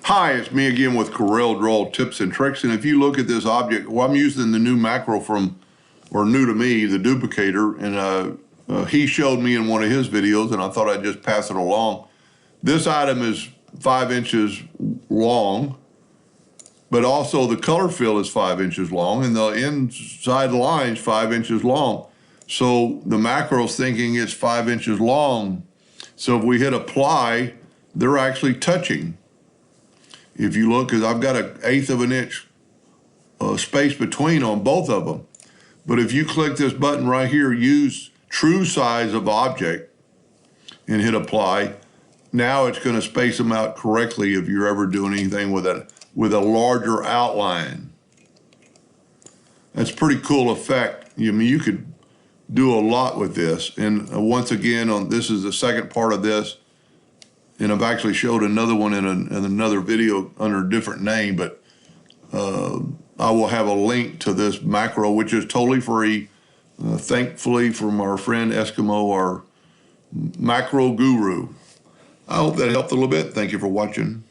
Hi, it's me again with Corel Draw Tips and Tricks. And if you look at this object, well, I'm using the new macro new to me, the Duplicator. And he showed me in one of his videos, and I thought I'd just pass it along. This item is 5 inches long, but also the color fill is 5 inches long, and the inside line's 5 inches long. So the macro's thinking it's 5 inches long. So if we hit apply, they're actually touching. If you look, because I've got an 1/8 of an inch space between on both of them. But if you click this button right here, use true size of object, and hit apply, now it's going to space them out correctly if you're ever doing anything with a larger outline. That's a pretty cool effect. I mean, you could do a lot with this. And once again, this is the second part of this. And I've actually showed another one in another video under a different name, but I will have a link to this macro, which is totally free, thankfully, from our friend Eskimo, our macro guru. I hope that helped a little bit. Thank you for watching.